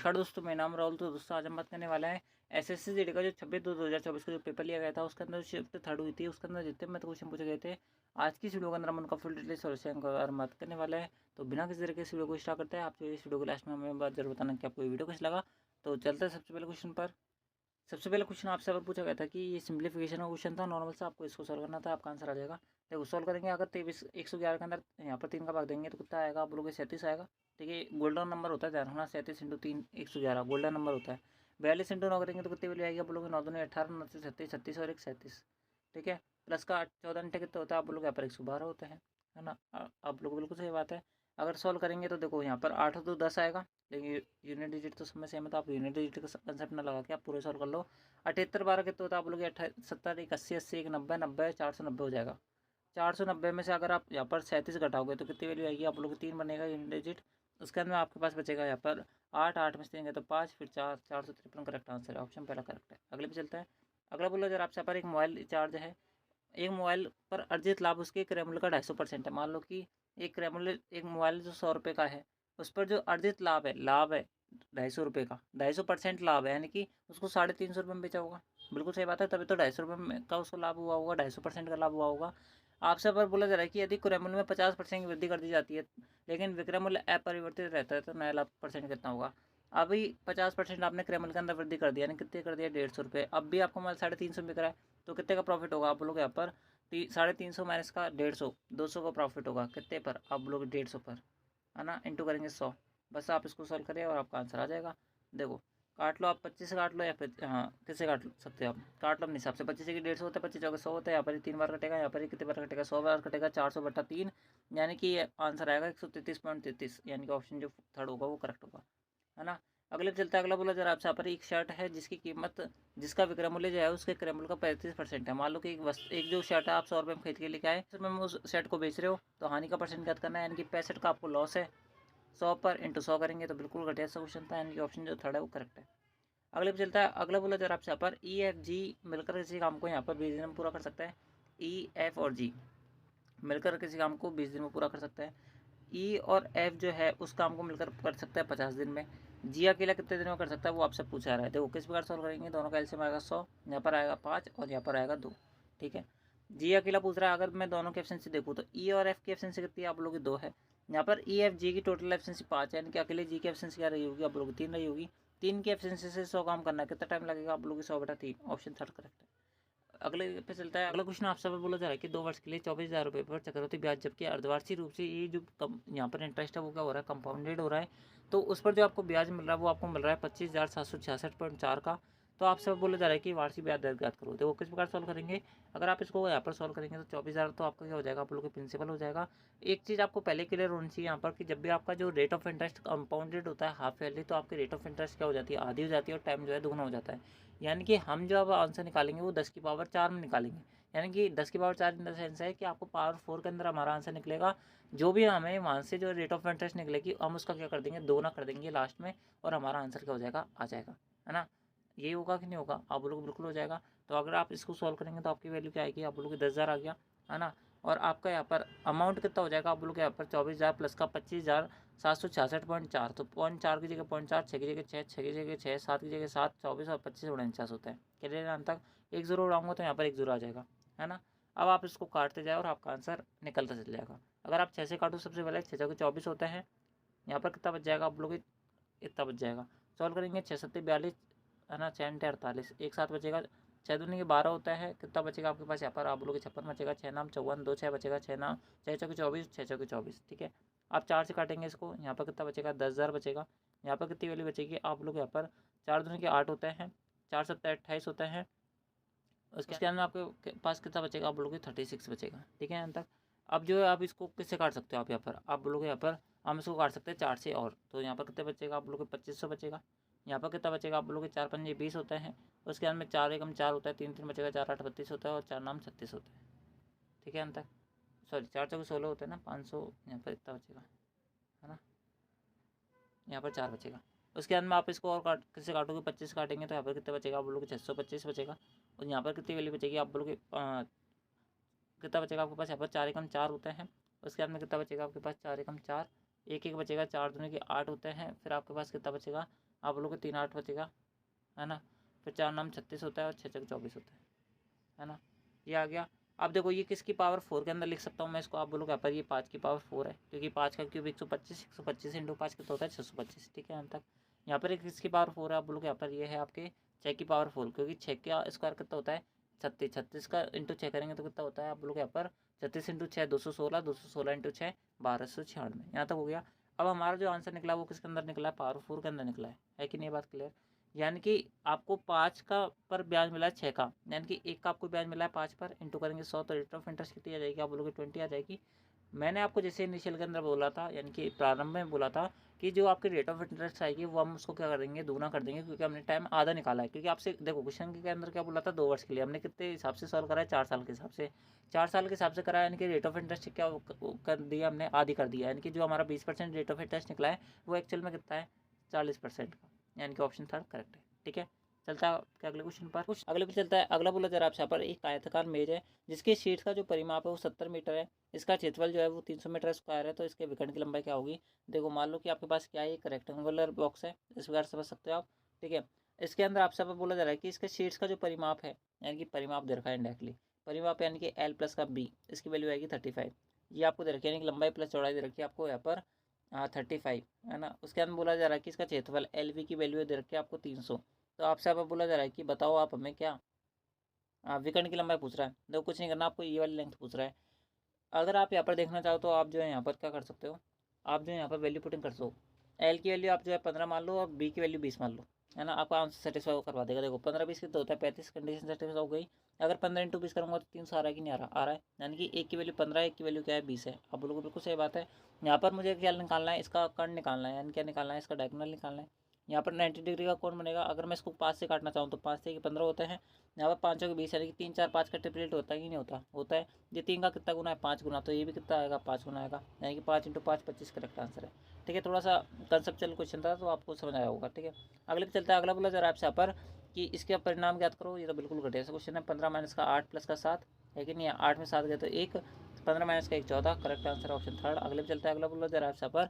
नमस्कार दोस्तों, मेरा नाम राहुल। तो दोस्तों आज हम बात करने वाला है एसएससी जीडी का जो 26/2/2024 का जो पेपर लिया गया था, उसके अंदर शिफ्ट थर्ड हुई थी, उसके अंदर जितने मत क्वेश्चन पूछे गए थे आज की इस वीडियो के अंदर हम उनका फुल डिटेल सॉल्यूशन का बारे में बात करने वाला है। तो बिना किसी तरीके से वीडियो को स्टार्ट करते हैं, आप जो इस वीडियो के लास्ट में हमें बात जरूर बताना कि आपको ये वीडियो कैसा लगा। तो चलते हैं सबसे पहले क्वेश्चन पर। सबसे पहले क्वेश्चन आपसे अगर पूछा गया था कि ये सिंप्लीफिकेशन का क्वेश्चन था, नॉर्मल से आपको इसको सॉल्व करना था, आपका आंसर आ जाएगा। देखो सॉल्व करेंगे, अगर 23 111 के अंदर यहाँ पर 3 का भाग देंगे तो कितना आएगा, आप बोलोगे 37 आएगा। ठीक है, गोल्डन नंबर होता है, ध्यान रखना, 37 इंटू 3 111 गोल्डन नंबर होता है। 42 इंटू 9 करेंगे तो कितनी वैल्यू आएगी, आप बोलोगे 9 दूनी 18, 9 से 36 36 और 1 37। ठीक है, प्लस का 14 इंटू कितना होता है, आप लोग यहाँ पर 112 होता है ना। आप लोग बिल्कुल सही बात है। अगर सॉल्व करेंगे तो देखो यहाँ पर 8 तो 10 आएगा, लेकिन यूनिट डिजिट तो समय सेम है, तो आप यूनिट डिजिट का कंसेप्ट ना लगा के आप पूरे सॉल्व कर लो। 78 12 कितना होता है, आप लोग 70 1 80 80 1 90 90 490 हो जाएगा। 490 में से अगर आप यहाँ पर 37 घटाओगे तो कितनी वैल्यू आएगी, आप लोग 3 बनेगा यूनिट डिजिट। उसके अंदर आपके पास बचेगा यहाँ पर 8 8 में से 3 गए तो 5, फिर 4 453 करेक्ट आंसर है, ऑप्शन पहला करेक्ट है। अगले पे चलता है। अगला बोलो, जरा आपसे यहाँ पर एक मोबाइल रिचार्ज है, एक मोबाइल पर अर्जित लाभ उसके क्रय मूल्य का 250% है। मान लो कि एक क्रय मूल्य, एक मोबाइल जो 100 रुपये का है, उस पर जो अर्जित लाभ है 250 रुपये का, 250% लाभ है, यानी कि उसको 350 रुपये में बेचा होगा। बिल्कुल सही बात है, तभी तो 250 रुपये का उसको लाभ हुआ होगा, 250% का लाभ हुआ होगा। आपसे पर बोला जा रहा है कि यदि क्रय मूल्य में 50% की वृद्धि कर दी जाती है, लेकिन विक्रय मूल्य अपरिवर्तित रहता है, तो नया लाभ परसेंट कितना होगा। अभी 50% आपने क्रय मूल्य के अंदर वृद्धि कर दिया, यानी कितने कर दिया, 150 रुपये। अब भी आपको मोबाइल 350 में बिक रहा है, तो कितने का प्रॉफिट होगा, आप लोग यहाँ पर 350 माइनस का 150, 200 का प्रॉफिट होगा कितने पर, आप लोग 150 पर, है ना, इंटू करेंगे 100। बस आप इसको सॉल्व करिए और आपका आंसर आ जाएगा। देखो काट लो, आप 25 से काट लो या फिर हाँ किससे काट सकते हो आप, काट लो अपने हिसाब से। 25 की 150 होता है, 25 का 100 होता है, यहाँ पर 3 बार कटेगा, यहाँ पर कितने बार कटेगा, 100 बार कटेगा, 400/3, यानी कि ये आंसर आएगा 133.33, यानी कि ऑप्शन जो थर्ड होगा वो करेक्ट होगा, है ना। अगले पे चलता है। अगला बोला जरा आपसे, यहाँ पर एक शर्ट है जिसकी कीमत, जिसका विक्रय मूल्य जो है उसके क्रय मूल्य का 35% है। मान लो कि एक जो शर्ट है आप 100 रुपये में खरीद के लेके आए, उसमें उस शर्ट को बेच रहे हो, तो हानि का परसेंट याद करना है, यानी कि 65 का आपको लॉस है। 100 पर इंटू 100 करेंगे तो बिल्कुल घटिया सा क्वेश्चन था, यानी कि ऑप्शन जो थर्ड है वो करेक्ट है। अगले पे चलता है। अगला बोला जरा आपसे, यहाँ पर EFG मिलकर किसी काम को यहाँ पर 20 दिन में पूरा कर सकता है। EF और G मिलकर किसी काम को 20 दिन में पूरा कर सकता है। E और F जो है उस काम को मिलकर कर सकता है 50 दिन में। G अकेला कितने दिन में कर सकता है, वो आपसे पूछा रहा है। देखो किस प्रकार सॉल्व करेंगे, दोनों का एलसीएम आएगा 100, यहाँ पर आएगा 5 और यहाँ पर आएगा 2। ठीक है, G अकेला पूछ रहा है। अगर मैं दोनों की एफिशिएंसी देखूँ तो E और F की एफिशिएंसी कितनी है, आप लोगों की 2 है। यहाँ पर EFG की टोटल एफिशिएंसी 5 है, यानी कि अकेले G की एफिशिएंसी क्या रही होगी, आप लोगों की 3 रही होगी। 3 की एफिशिएंसी से 100 काम करना है, कितना टाइम लगेगा, आप लोगों की 100/3, ऑप्शन थर्ड करेक्ट है। अगले पे चलता है। अगला क्वेश्चन आपसे बोला जा रहा है कि 2 वर्ष के लिए 24,000 रुपये पर चक्रवृद्धि ब्याज, जबकि अर्धवार्षिक रूप से ये जो यहाँ पर इंटरेस्ट है वो क्या हो रहा है, कंपाउंडेड हो रहा है। तो उस पर जो आपको ब्याज मिल रहा है वो आपको मिल रहा है 25,766.4 का। तो आपसे बोला जा रहा है कि वार्षिक ब्याज दर ज्ञात करो। देखो किस प्रकार सॉल्व करेंगे, अगर आप इसको यहाँ पर सॉल्व करेंगे तो 24,000 तो आपका क्या हो जाएगा, आप लोगों के प्रिंसिपल हो जाएगा। एक चीज़ आपको पहले क्लियर होनी चाहिए यहाँ पर कि जब भी आपका जो रेट ऑफ इंटरेस्ट कंपाउंडेड होता है हाफ ईयरली, तो आपकी रेट ऑफ इंटरेस्ट क्या हो जाती है, आधी हो जाती है, और टाइम जो है दुगना हो जाता है। यानी कि हम जो अब आंसर निकालेंगे वो 10 की पावर 4 में निकालेंगे, यानी कि 10 की पावर 4 इन द सेंस है कि आपको पावर 4 के अंदर हमारा आंसर निकलेगा। जो भी हमें वहाँ से जो रेट ऑफ इंटरेस्ट निकलेगी हम उसका क्या कर देंगे, 2 ना कर देंगे लास्ट में, और हमारा आंसर क्या हो जाएगा, आ जाएगा, है ना। यही होगा कि नहीं होगा, आप लोग बिल्कुल हो जाएगा। तो अगर आप इसको सॉल्व करेंगे तो आपकी वैल्यू क्या आएगी, आप लोग 10,000 आ गया, है ना। और आपका यहाँ पर अमाउंट कितना हो जाएगा, आप लोग यहाँ पर 24,000 प्लस का 25,766.4, तो 0.4 की जगह 0.4, 6 की जगह 6, 6 की जगह 6, 7 की जगह 7, 24 और 25 49 होता है। क्लियर है तक, एक जीरो उड़ाऊंगा तो यहाँ पर एक जीरो आ जाएगा, है ना। अब आप इसको काटते जाए और आपका आंसर निकलता चल जाएगा। अगर आप 6 से काटो, सबसे पहले 6 के 24 होते हैं, यहाँ पर कितना बच जाएगा, आप लोग इतना बच जाएगा। सॉल्व करेंगे 6 7 42, है ना, 6 48, एक साथ बचेगा। 6 दूनी के 12 होता है, कितना बचेगा आपके पास, यहाँ पर आप लोग 56 बचेगा, 6 नाम 54, 2 6 बचेगा, 6 नाम 6 चौके 24, 6 चौके 24। ठीक है, आप 4 से काटेंगे इसको, यहाँ पर कितना बचेगा, 10,000 बचेगा। यहाँ पर कितनी वैल्यू बचेगी, आप लोग यहाँ पर 4 दूनी के 8 होते हैं, 4 7 28 होते हैं। उसके अंदर आपके पास कितना बचेगा, आप बोलोगे 36 बचेगा। ठीक है, यहाँ तक। अब जो है आप इसको किससे काट सकते हो, आप यहाँ पर आप बोलोगे यहाँ पर हम इसको काट सकते हैं 4 से, और तो यहाँ पर कितने बचेगा, आप बोलोगे 2500 बचेगा। यहाँ पर कितना बचेगा, आप बोलोगे 4 पंजे 20 होते हैं। उसके अंदर 4 एकम 4 होता है, 3 3 बचेगा, 4 8 32 होता है, और 4 नाम 36 होता है। ठीक है, यहाँ तक। सॉरी 4 चौके 16 होते हैं ना, 500, यहाँ पर इतना बचेगा, है ना, यहाँ पर 4 बचेगा। उसके अंदर आप इसको और किससे काटोगे, 25 काटेंगे तो यहाँ पर कितना बचेगा, आप बोलोगे 625 बचेगा। और यहाँ पर कितनी वैल्यू बचेगी, आप बोलोगे कितना बचेगा आपके पास, यहाँ पर 4 एकम 4 होते हैं। उसके बाद में कितना बचेगा आपके पास, 4 एकम 4, एक एक बचेगा, 4 दूनी के 8 होते हैं। फिर आपके पास कितना बचेगा, आप लोग को 3 8 बचेगा, है ना। फिर 4 नाम 36 होता है और 6 6 24 होता है ना। ये आ गया। अब देखो ये किसकी पावर 4 के अंदर लिख सकता हूँ मैं इसको, आप बोलोगे यहाँ पर ये 5 की पावर 4 है, क्योंकि 5 का क्यूब 125, 125 इंटू 5 कितना होता है 625, ठीक है। अंत तक यहाँ पर एक किसकी पावर 4 है, आप बोलोगे यहाँ पर ये है आपके 6 की पावर 4, क्योंकि 6 का स्क्वायर कितना होता है 36, 36 का इंटू 6 करेंगे तो कितना होता है, आप बोलोगे यहाँ पर 36 इंटू 6 216, 216 इंटू 6 1296, यहाँ तक हो गया। अब हमारा जो आंसर निकला वो किसके अंदर निकला है, पावर 4 के अंदर निकला है कि नहीं, बात क्लियर। यानी कि आपको 5 का पर ब्याज मिला है 6 का, यानी कि 1 का आपको ब्याज मिला है 5 पर, इंटू करेंगे 100 तो रेट ऑफ इंटरेस्ट कितनी आ जाएगी, आप बोलोगे 20 आ जाएगी। मैंने आपको जैसे इनिशियल के अंदर बोला था, यानी कि प्रारंभ में बोला था कि जो आपकी रेट ऑफ इंटरेस्ट आएगी वो हम उसको क्या कर देंगे, दूना कर देंगे, क्योंकि हमने टाइम आधा निकाला है। क्योंकि आपसे देखो क्वेश्चन के अंदर क्या बोला था, 2 वर्ष के लिए, हमने कितने हिसाब से सॉल्व करा है, 4 साल के हिसाब से, 4 साल के हिसाब से करा है। यानी कि रेट ऑफ इंटरेस्ट क्या कर दिया हमने, आधी कर दिया। यानी कि जो हमारा 20% रेट ऑफ इंटरेस्ट निकला है वो एक्चुअल में कितना है 40% का, यानी कि ऑप्शन थर्ड करेक्ट है, ठीक है। चलता है क्या अगले क्वेश्चन पर, कुछ अगले पे चलता है। अगला बोला जरा आपसे यहाँ पर एक आयताकार मेज है जिसके शीट का जो परिमाप है वो 70 मीटर है, इसका क्षेत्रफल जो है वो 300 मीटर स्क्वायर है, तो इसके विकर्ण की लंबाई क्या होगी। देखो मान लो कि आपके पास क्या है, एक रेक्टेंगुलर बॉक्स है, इस प्रकार समझ सकते हो आप, ठीक है। इसके अंदर आपसे बोला जा रहा है कि इसके शीट्स का जो परिमाप है, यानी कि परिमाप दे रखा है इंडायरेक्टली, परिमाप यानी कि L प्लस का B, इसकी वैल्यू आएगी 35, ये आपको दे रखी है, यानी कि लंबाई प्लस चौड़ाई दे रखी है आपको यहाँ पर 35, है ना। उसके अंदर बोला जा रहा है कि इसका क्षेत्रफल LV की वैल्यू दे रखी है आपको 300। तो आपसे यहाँ पर बोला जा रहा है कि बताओ आप हमें क्या विकर्ण की लंबाई पूछ रहा है। देखो कुछ नहीं करना, आपको ये वाली लेंथ पूछ रहा है। अगर आप यहाँ पर देखना चाहो तो आप जो है यहाँ पर क्या कर सकते हो, आप जो है यहाँ पर वैल्यू पुटिंग कर सकते हो। L की वैल्यू आप जो है 15 मान लो और B की वैल्यू 20 मान लो, है ना। आपका आंसर सेटिस्फाई करवा देगा। देखो 15 20 कितना होता है 35, कंडीशन सेटिस्फाई हो गई। अगर 15 इंटू 20 करूँगा तो 300 आ रहा है कि नहीं आ रहा है, यानी कि एक की वैल्यू 15 है, एक की वैल्यू क्या है 20 है। आप बोलोगे बिल्कुल सही बात है। यहाँ पर मुझे क्या निकालना है, इसका कर्ण निकालना है, यानी क्या निकालना है, इसका डायगोनल निकालना है। यहाँ पर 90 डिग्री का कोण बनेगा। अगर मैं इसको 5 से काटना चाहूँ तो 5 से 15 होते हैं, यहाँ पर 5 के 20, यानी कि 3 4 5 का ट्रिपलेट होता है कि नहीं होता, होता है। ये 3 का कितना गुना है 5 गुना, तो ये भी कितना आएगा 5 गुना आएगा, यानी कि 5 इंटू 5 25 करेक्ट आंसर है, ठीक है। थोड़ा सा कंसेप्चुअल क्वेश्चन था तो आपको समझ आया होगा, ठीक है। अगले पे चलता है। अगला बोला जरा आपसे यहाँ पर कि इसके परिणाम ज्ञात करो। ये तो बिल्कुल घटिया सा क्वेश्चन है। 15 माइनस का 8 प्लस का 7 है कि नहीं, 8 में 7 गए तो 1, 15 माइनस का 1 14, करेक्ट आंसर ऑप्शन थर्ड। अगले पे चलता है। अगला बोला जरा आपसे यहाँ पर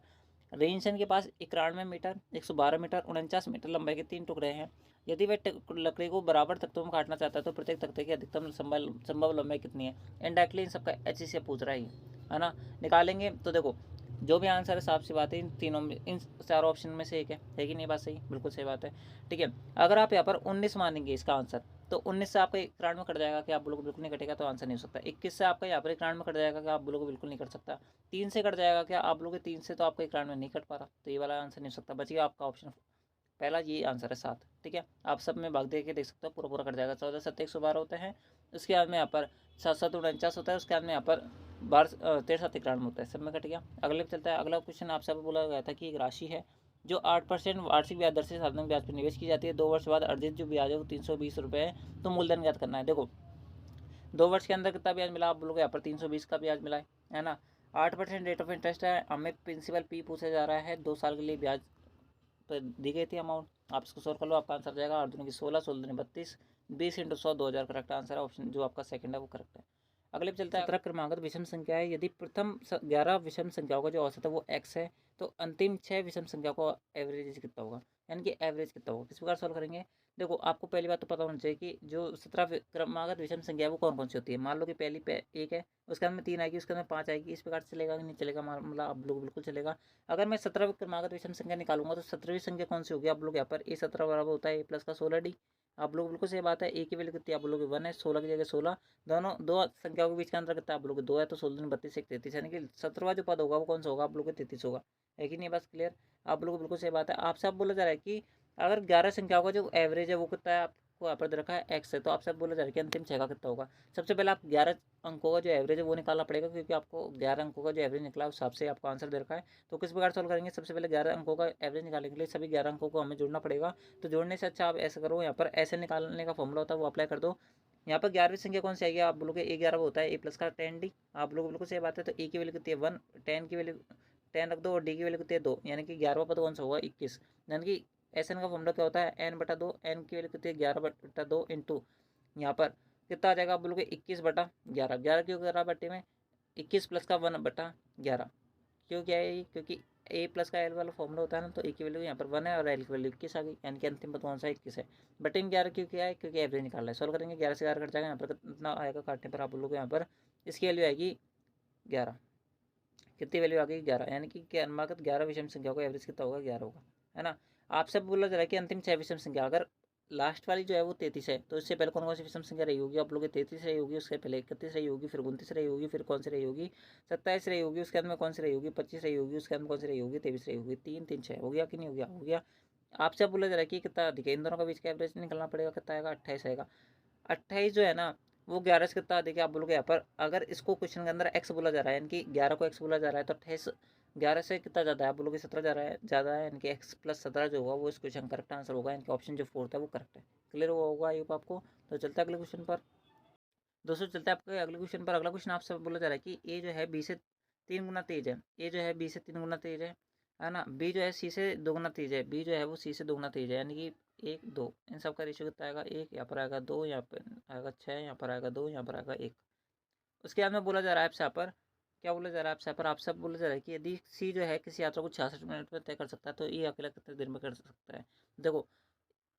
रेंसन के पास 91 मीटर, 112 मीटर, 49 मीटर लंबाई के 3 टुकड़े हैं। यदि वह लकड़ी को बराबर तख्तों में काटना चाहता है तो प्रत्येक तख्ते की अधिकतम संभव लंबाई कितनी है। इनडायरेक्टली इन सबका HC से पूछ रहा है ना। निकालेंगे तो देखो जो भी आंसर है साफ सी बात है, इन तीनों में, इन चारों ऑप्शन में से एक है कि नहीं, बात सही, बिल्कुल सही बात है, ठीक है। अगर आप यहाँ पर 19 मानेंगे इसका आंसर, तो 19 से आपका 91 में कट जाएगा कि आप बोलोगे बिल्कुल नहीं कटेगा, तो आंसर नहीं हो सकता। 21 से आपका यहाँ पर 91 में कट जाएगा कि आप बोलोगे बिल्कुल नहीं कट सकता। 3 से कट जाएगा क्या, आप बोलोगे 3 से तो आपका 91 में नहीं कट पा रहा, तो ये वाला आंसर नहीं हो सकता। बचिए आपका ऑप्शन पहला, ये आंसर है 7, ठीक है। आप सब में भाग दे के देख सकते हो, पूरा पूरा कट जाएगा। 14 7 112 होते हैं, उसके बाद में यहाँ पर 7 7 49 होता है, उसके बाद में यहाँ पर 12 13 7 91 होता है, सब में कट गया। अगले पे चलता है। अगला क्वेश्चन आपसे बोला गया था कि एक राशि है जो 8% वार्षिक ब्याज दर से साधारण ब्याज पर निवेश की जाती है। 2 वर्ष बाद अर्जित जो ब्याज है वो 320 रुपये है, तो मूलधन ज्ञात करना है। देखो 2 वर्ष के अंदर कितना ब्याज मिला, आप बोलोगे यहाँ पर 320 का ब्याज मिला है ना। 8% रेट ऑफ इंटरेस्ट है, हमें प्रिंसिपल P पूछा जा रहा है, 2 साल के लिए ब्याज तो दी गई थी अमाउंट। आप इसको सोल्व कर लो, आपका आंसर जाएगा 8 दूनी की 16, 16 दूनी 32, 20 इंटू 100 2000 करेक्ट आंसर है। ऑप्शन जो आपका सेकंड है वो करेक्ट है। अगले पे चलता है। 17 क्रमागत विषम संख्या है, यदि प्रथम 11 विषम संख्याओं का जो औसत है वो x है, तो अंतिम 6 विषम संख्याओं का एवरेज कितना होगा, यानी कि एवरेज कितना होगा। किस प्रकार सॉल्व करेंगे, देखो आपको पहली बात तो पता होना चाहिए कि जो 17 क्रमागत विषम संख्या है वो कौन कौन सी होती है। मान लो कि पहली 1 है, उसके अंदर 3 आएगी, उसके अंदर 5 आएगी, इस प्रकार से चलेगा कि नहीं चलेगा, मामला आप लोग बिल्कुल चलेगा। अगर मैं 17 क्रमागत विषम संख्या निकालूंगा तो 17वीं संख्या कौन सी होगी, आप लोग यहाँ पर A17 बराबर होता है A प्लस का 16D। आप लोग बिल्कुल सही बात है। A की वैल्यू कितनी, आप लोग 1 है, 16 की जगह 16, दोनों दो संख्याओं के बीच का अंतर कितना है, आप लोग 2 है, तो 16 32 1 33, यानी कि 17वां जो पद होगा वो कौन सा होगा, आप लोग 33 होगा, है कि नहीं, बस क्लियर। आप लोग बिल्कुल सही बात है। आपसे आप बोला जा रहा है कि अगर 11 संख्याओं का जो एवरेज है वो कितना है, आपको यहाँ पर दे रखा है x है, तो आपसे बोला जा रहा है कि अंतिम 6 का कितना होगा। सबसे पहले आप 11 अंकों का जो एवरेज है वो निकालना पड़ेगा, क्योंकि आपको 11 अंकों का जो एवरेज निकला उस हिसाब से आपको आंसर दे रखा है। तो किस प्रकार सॉल्व करेंगे, सबसे पहले 11 अंकों का एवरेज निकालने के लिए सभी 11 अंकों को हमें जोड़ना पड़ेगा। तो जोड़ने से अच्छा आप ऐसा करो, यहाँ पर ऐसे निकालने का फॉर्मूला होता है वो अप्लाई कर दो। यहाँ पर 11वीं संख्या कौन सी आएगी, आप बोलोगे A11 होता है A प्लस का 10D। आप लोग बिल्कुल सही बात है। तो A की वैल्यू कितनी है 1, 10 की वैल्यू 10 रख दो और D की वैल्यू कितनी है 2, यानी कि 11वां पद कौन सा होगा 21, यानी कि SN का फॉर्मूला क्या होता है n/2, n की वैल्यू कितनी है 11/2 इंटू यहाँ पर कितना आ जाएगा, आप बोलोगे 21/11, 11 क्यों 11 बट्टे में 21 प्लस का 1/11, क्यों क्या है ये, क्योंकि ए प्लस का एल वाला फॉर्मूला होता है ना, तो ए की वैल्यू यहाँ पर 1 है और एल की वैल्यू 21 आ गई, यानी कि अंतिम पद कौन सा 21 है। बट इन 11 क्यों किया है, क्योंकि एवरेज निकालना है। सॉल्व करेंगे 11 से 11 कट जाएगा, यहाँ पर कितना आएगा काटने पर आप लोग यहाँ पर इसकी वैल्यू आएगी 11। कितनी वैल्यू आ गई 11, यानी कि क्रमागत 11 विषम संख्या को एवरेज कितना होगा 11 होगा, है ना। आपसे बोला जा रहा है कि अंतिम 6 विषम संख्या, अगर लास्ट वाली जो है वो 33 है तो इससे पहले कौन कौन सी विषम संख्या रही होगी आप लोग 33 रही होगी, उससे पहले 31 रही होगी, फिर 29 रही होगी, फिर कौन सी रही होगी 27 रही होगी, उसके अंदर में कौन सी रही होगी 25 रही होगी, उसके अंदर कौन सी रही होगी 23 रही होगी। 3 3 6 हो गया कि नहीं हो गया, हो गया। आपसे बोला जा रहा है कि कितना अधिक है, इन दोनों का बीच का एवरेज निकलना पड़ेगा, कितना आएगा 28 आएगा। 28 जो है ना वो 11 से कितना अधिक है आप बोलोगे यहाँ पर, अगर इसको क्वेश्चन के अंदर एक्स बोला जा रहा है यानी कि 11 को एक्स बोला जा रहा है तो 28 11 से कितना ज़्यादा है आप बोलोगे 17 ज़्यादा है, यानी कि एक्स प्लस 17 जो होगा वो इस क्वेश्चन करेक्ट आंसर होगा, यानी कि ऑप्शन जो फोर्थ है वो करेक्ट है। क्लियर हुआ होगा ये आपको। तो चलता है अगले क्वेश्चन पर। दोस्तों चलते हैं आपके अगले क्वेश्चन पर। अगला क्वेश्चन आपसे बोला जा रहा है कि ए जो है बी से 3 गुना तेज है, ए जो है बी से 3 गुना तेज है ना। बी जो है सी से 2 गुना तेज है, बी जो है वो सी से 2 गुना तेज है, यानी कि 1 2 इन सब का रेशियो कितना आएगा 1, यहाँ पर आएगा 2, यहाँ पर आएगा 6, यहाँ पर आएगा 2, यहाँ पर आएगा 1। उसके बाद में बोला जा रहा है आपसे यहाँ पर क्या बोला जा रहा है आपसे यहाँ पर, आप सब बोला जा रहा है कि यदि सी जो है किसी यात्रा को 66 मिनट में तय कर सकता है तो ये अकेला कितने देर में कर सकता है। देखो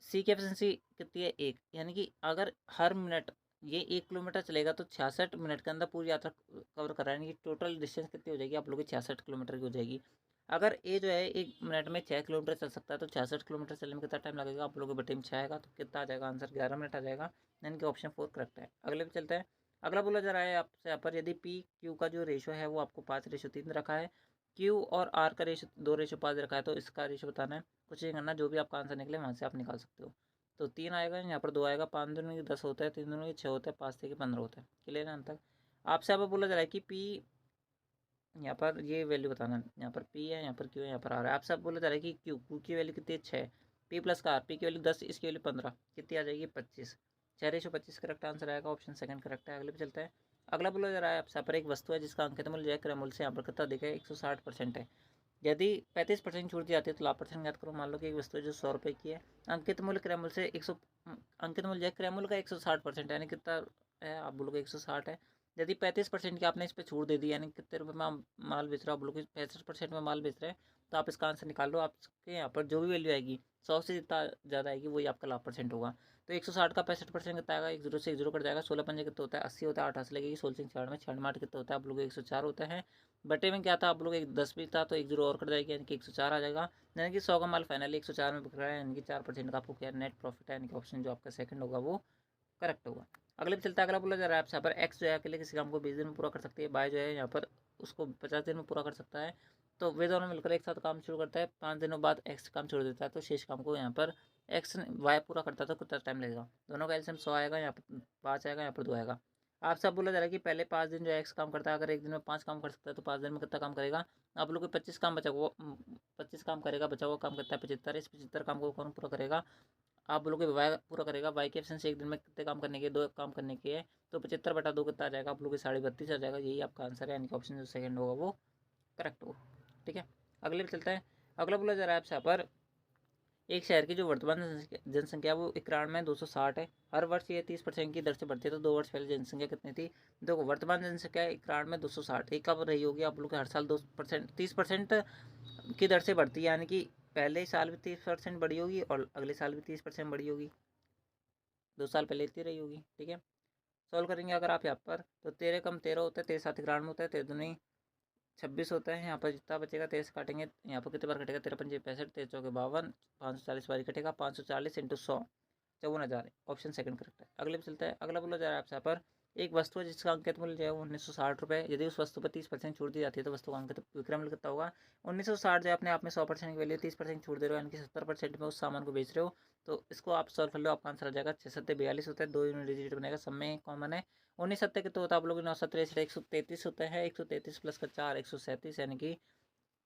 सी की एफिशिएंसी कितनी है 1, यानी कि अगर हर मिनट ये 1 किलोमीटर चलेगा तो 66 मिनट के अंदर पूरी यात्रा कवर कर रहा है, यानी कि टोटल डिस्टेंस कितनी हो जाएगी आप लोगों की 66 किलोमीटर की हो जाएगी। अगर ए जो है 1 मिनट में 6 किलोमीटर चल सकता है तो 66 किलोमीटर चलने में कितना टाइम लगेगा आप लोगों के बटे में 6 आएगा, तो कितना आ जाएगा आंसर 11 मिनट आ जाएगा, यानी कि ऑप्शन 4 करेक्ट है। अगले पे चलते हैं। अगला बोला जा रहा है आपसे यहाँ पर, यदि पी क्यू का जो रेशो है वो आपको 5:3 रखा है, क्यू और आर का रेशो 2:5 रखा है, तो इसका रेशो बताना है। कुछ नहीं करना, जो भी आपका आंसर निकले वहाँ से आप निकाल सकते हो। तो 3 आएगा, यहाँ पर 2 आएगा, 5 दूनी के 10 होता है, 3 दूनी के 6 होता है, 5 3 के 15 होता है। क्लियर है अंत तक। आपसे यहाँ पर बोला जा रहा है कि पी यहाँ पर ये वैल्यू बताना है, यहाँ पर पी है, यहाँ पर क्यू है, यहाँ पर आर है। आपसे आप बोला जा रहा है कि क्यू की वैल्यू कितनी है 6, पी प्लस का आर, पी की वैल्यू 10, इसकी वैल्यू 15, कितनी आ जाएगी 25। 6:25 करेक्ट आंसर आएगा, ऑप्शन सेकंड करेक्ट है। अगले पे चलता है। अगला बोला जा रहा है आपसे यहाँ पर एक वस्तु है जिसका अंकित मूल्य क्रय मूल्य से यहाँ पर कितना देखा है 160% है। यदि 35% छूट दी जाती है तो लाभ परसेंट याद करो। मान लो कि एक वस्तु जो 100 रुपये की है, अंकित मूल्य क्रय मूल्य से 100 अंकित मूल्य क्रय मूल्य का 160% यानी कितना है आप बोलोगे 160 है। यदि 35% की आपने इस पर छूट दे दी, यानी कितने रुपये में माल बेच रहा हो, आप बोलोगे 65% में माल बेच रहे हैं, तो आप इसका आंसर निकाल लो। आपके यहाँ पर जो भी वैल्यू आएगी 100 से जितना ज़्यादा आएगी वही आपका लाभ परसेंट होगा। तो 160 का 65% कितना आएगा, 1 0 से 1 0 कट जाएगा, 16 पंजे कितना होता है 80 होता है, 8 लगेगी, 16 से 4 में 6 8 कितना होता है आप लोग 104 होता है। बटे में क्या था आप लोग एक 10 भी था तो 1 0 और कट जाएगी, यानी कि 104 आ जाएगा, यानी कि 100 का माल फाइनली 104 में बिक रहा है, यानी कि 4% का आपको क्या नेट प्रॉफिट है, यानी कि ऑप्शन जो आपका सेकंड होगा वो करेक्ट होगा। अगले पे चलता है। अगला बोला जा रहा है आपसे यहाँ पर एक्स जो है अकेले किसी काम को 20 दिन में पूरा कर सकती है, बाय जो है यहाँ पर उसको 50 दिन में पूरा कर सकता है, तो वे दोनों मिलकर एक साथ काम शुरू करता है, 5 दिनों बाद एक्स काम छोड़ देता है, तो शेष काम को यहाँ पर एक्स वाई पूरा करता है तो कितना टाइम लगेगा। दोनों का एलसीएम 100 आएगा, यहाँ पर 5 आएगा, यहाँ पर 2 आएगा। आप सब बोला जा रहा है कि पहले 5 दिन जो है एक्स काम करता है, अगर एक दिन में 5 काम कर सकता है तो 5 दिन में कितना काम करेगा आप लोग को 25 काम बचा हुआ 25 काम करेगा, बचा हुआ काम करता है 75, इस 75 काम को कौन पूरा करेगा आप बोलोगे वाई पूरा करेगा। वाई के एब्सेंस एक दिन में कितने काम करने के 2 काम करने के है, तो 75/2 कितना आ जाएगा आप लोग 32.5 आ जाएगा, यही आपका आंसर है, यानी कि ऑप्शन जो सेकंड होगा वो करेक्ट होगा। ठीक है अगले पे चलता है। अगला बोला जा रहा है आपसे यहाँ पर, एक शहर की जो वर्तमान जनसंख्या वो 91,260 है, हर वर्ष ये 30% की दर से बढ़ती है, तो 2 वर्ष पहले जनसंख्या कितनी थी। देखो वर्तमान जनसंख्या 91,260 ये कब रही होगी आप लोग हर साल 2% 30% की दर से बढ़ती है, यानी कि पहले साल भी 30% बढ़ी होगी और अगले साल भी 30% बढ़ी होगी, 2 साल पहले इतनी रही होगी। ठीक है सॉल्व करेंगे अगर आप यहाँ पर, तो 13 कम 13 होता है, 13 7 91 होता है, 13 दूनी 26 होता है, यहाँ पर जितना बचेगा 13 से काटेंगे, यहाँ पर कितने बार कटेगा 13 पंजे 65, 13 चौके 52, 540 बारी कटेगा, 540 इंटू 100 54,000, ऑप्शन सेकंड करेक्ट है। अगले पे चलता है। अगला बोला जा रहा है आपसे यहाँ पर, एक वस्तु है जिसका अंकित मूल्य जो है 1960 रुपये, यदि उस वस्तु पर 30% छूट दी जाती है तो वस्तु का अंकित विक्रय मूल्य कितना होगा। 1960 जो है अपने आप में 100% की वैल्यू 30% छूट दे रहे हो, यानी कि 70% में उस सामान को बेच रहे हो, तो इसको आप सॉल्व कर लो, आपका आंसर आ जाएगा 6 7 42 होता है, 2 यूनिट डिजिट बनेगा, सब में कॉमन है। 19 सत्ते कितना होता है आप लोग 9 7 133 होता है, 133 प्लस का 4 137, यानी कि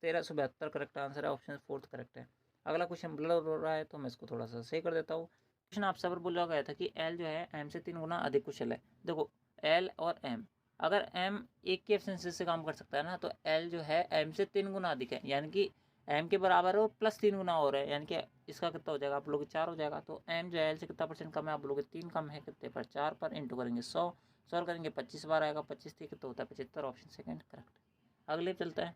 1372 करेक्ट आंसर है, ऑप्शन फोर्थ करेक्ट है। अगला क्वेश्चन ब्लर हो रहा है तो मैं इसको थोड़ा सा सही कर देता हूँ। क्वेश्चन आपसे पर बोला गया था कि एल जो है एम से 3 गुना अधिक कुशल है। देखो एल और एम, अगर एम एक के एफिशिएंसी से काम कर सकता है ना, तो एल जो है एम से 3 गुना अधिक है, यानी कि एम के बराबर है और प्लस 3 गुना और है, यानी कि इसका कितना हो जाएगा आप लोग 4 हो जाएगा। तो एम जो है एल से कितना परसेंट कम है आप लोग 3 कम है, कितने पर 4 पर इंटू करेंगे 100, सॉल्व करेंगे 25 बार आएगा, 25 कितना होता है 75, ऑप्शन सेकंड करेक्ट। अगले चलता है।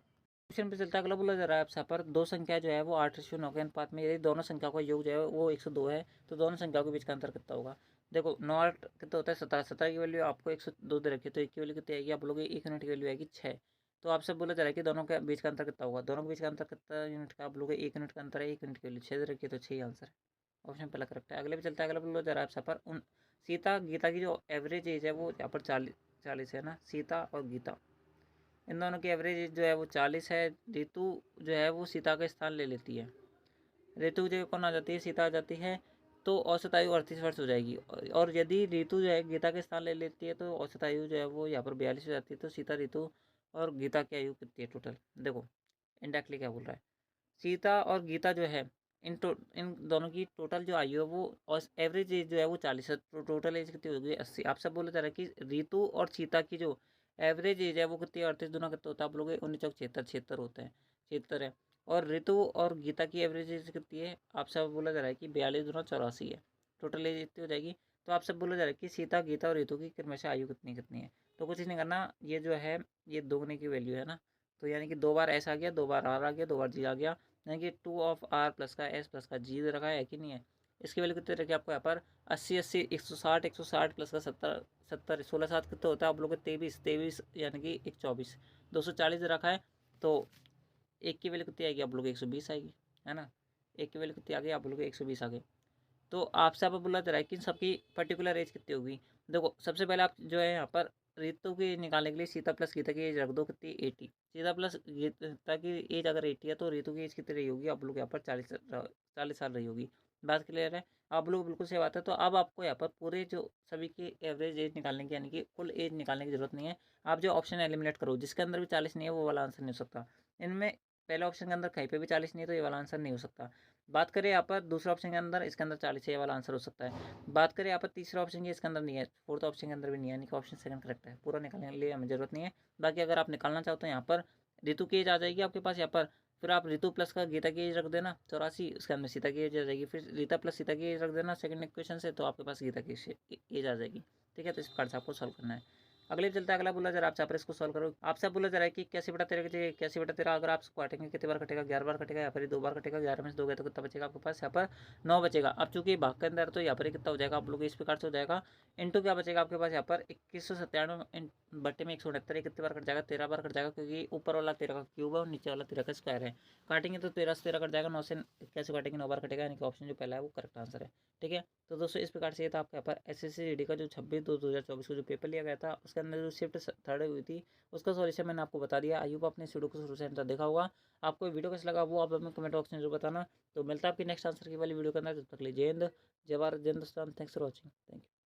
क्वेश्चन पे चलता है, अगला बोला जा रहा है आपसे यहाँ पर दो संख्या जो है वो 8:9 के अनुपात में, यदि दोनों संख्या का योग जो है वो 102 है तो दोनों संख्याओं के बीच का अंतर कितना होगा। देखो 9 8 कितना होता है 17, 17 की वैल्यू आपको 102 दे रखी है, तो एक की वैल्यू कितनी आएगी, आप बोलोगे 1 यूनिट की वैल्यू आएगी 6। तो आपसे बोला जा रहा है कि दोनों के बीच का अंतर कितना होगा, दोनों के बीच का अंतर कितना यूनिट का, आप लोगे 1 यूनिट का अंतर है, 1 यूनिट की वैल्यू 6 दे रखी है, तो 6 आंसर है। ऑप्शन पहला करेक्ट है। अगले पे चलता है, अगला बोला जा रहा है आपसे पर उन सीता गीता की जो एवरेज एज है वो यहाँ पर 40 है ना, सीता और गीता इन दोनों की एवरेज एज जो है वो 40 है। ऋतु जो है वो सीता का स्थान ले लेती है, ऋतु जो कौन आ जाती है, सीता आ जाती है, तो औसत आयु 38 वर्ष हो जाएगी। और यदि ऋतु जो है गीता के स्थान ले लेती है तो औसत आयु जो है वो यहाँ पर 42 हो जाती है। तो सीता, ऋतु और गीता की आयु कितनी है टोटल, देखो इंडायरेक्टली क्या बोल रहा है, सीता और गीता जो है इन दोनों की टोटल जो आयु है वो और एवरेज एज जो है वो 40 है, तो टोटल एज कितनी होगी 80। आपसे बोला जा रहा है कि ऋतु और सीता की जो एवरेज एज है वो कितनी है 38, दोनों कितना होता है, आप लोग 19 चौक 76, 76 होता है, 76 है। और ऋतु और गीता की एवरेज एज कितनी है, आपसे बोला जा रहा है कि 42 दूना 84 है, टोटल एज इतनी हो जाएगी। तो आपसे बोला जा रहा है कि सीता, गीता और ऋतु की क्रमशः आयु कितनी कितनी है। तो कुछ नहीं करना, ये जो है ये दोगुने की वैल्यू है ना, तो यानी कि 2 बार एस आ गया, 2 बार आर आ गया, 2 बार जी आ गया, यानी कि 2 ऑफ आर प्लस का एस प्लस का जी दे रखा है कि नहीं है। इसकी वैल्यू कितनी रखी है आपको यहाँ पर 80 80 160 160 प्लस का 70 70 16 7 कितना होता है आप लोग 23 23 यानी कि 1 24 240 दे रखा है। तो एक की वैल्यू कितनी आएगी आप लोग 120 आएगी, है ना, एक की वैल्यू कितनी आ गई आप लोग 120 आ गई। तो आपसे आप बोला जा रहा है कि सबकी पर्टिकुलर एज कितनी होगी। देखो सबसे पहले आप जो है यहाँ पर ऋतु की निकालने के लिए सीता प्लस गीता की एज रख दो कितनी 80, सीता प्लस गीता की एज अगर 80 है तो ऋतु की एज कितनी रही होगी आप लोग यहाँ पर 40 साल रही होगी। बात क्लियर है, आप लोग बिल्कुल सही बात है। तो अब आपको यहाँ पर पूरे जो सभी की एवरेज एज निकालने की यानी कि कुल एज निकालने की जरूरत नहीं है। आप जो ऑप्शन एलिमिनेट करो जिसके अंदर भी 40 नहीं है वो वाला आंसर नहीं हो सकता। इनमें पहले ऑप्शन के अंदर कहीं पे भी 40 नहीं है तो ये वाला आंसर नहीं हो सकता। बात करें यहाँ पर दूसरा ऑप्शन के अंदर, इसके अंदर 40 है, ये वाला आंसर हो सकता है। बात करें यहाँ पर तीसरा ऑप्शन की, इसके अंदर नहीं है, फोर्थ ऑप्शन के अंदर भी नहीं है, यानी कि ऑप्शन सेकंड करेक्ट है। पूरा निकालने के लिए हमें जरूरत नहीं है। बाकी अगर आप निकालना चाहो तो यहाँ पर ऋतु की एज आ जाएगी आपके पास यहाँ पर, फिर आप ऋतु प्लस का गीता की एज रख देना 84, उसके अंदर सीता की एज आ जाएगी, फिर रीता प्लस सीता की एज रख देना सेकंड इक्वेशन से, तो आपके पास गीता की एज आ जाएगी। ठीक है, तो इस प्रकार से आपको सॉल्व करना है। अगले चलता है, अगला बोला जा रहा है आपसे पर इसको सॉल्व करो। आपसे बोला जा रहा है कि 81/13 की जगह 81/13 अगर आप इसको काटेंगे कितने बार कटेगा, 11 बार कटेगा, या फिर 2 बार कटेगा, 11 में से 2 गए तो कितना बचेगा आपके पास यहाँ पर 9 बचेगा। अब चूंकि भाग के अंदर तो यहाँ पर कितना हो जाएगा आप लोग इस प्रकार से हो जाएगा, इंटू क्या बचेगा आपके पास यहाँ पर 2197 बट्टे में 169 कितने बार कट जाएगा, 13 बार कट जाएगा, क्योंकि ऊपर वाला 13 का क्यूब है और नीचे वाला 13 का स्क्वायर है। काटेंगे तो 13 से 13 कट जाएगा, 9 से 81 काटेंगे 9 बार कटेगा, यानी कि ऑप्शन जो पहला है वो करेक्ट आंसर है। ठीक है, तो दोस्तों इस प्रकार से ये था आपके यहाँ पर SSC का जो 26/2/2024 को जो पेपर लिया गया था उसके अंदर जो शिफ्ट थर्ड हुई थी उसका सॉल्यूशन मैंने आपको बता दिया। आई होप आपने इस वीडियो को शुरू से अंत तक देखा होगा। आपको वीडियो कैसा लगा वो आप हमें कमेंट बॉक्स में जरूर बताना। तो मिलता है आपकी नेक्स्ट आंसर की वाली वीडियो के अंदर, जब तक लिए जय हिंद, जय भारत, जय Hindustan. Thanks for watching, thank you.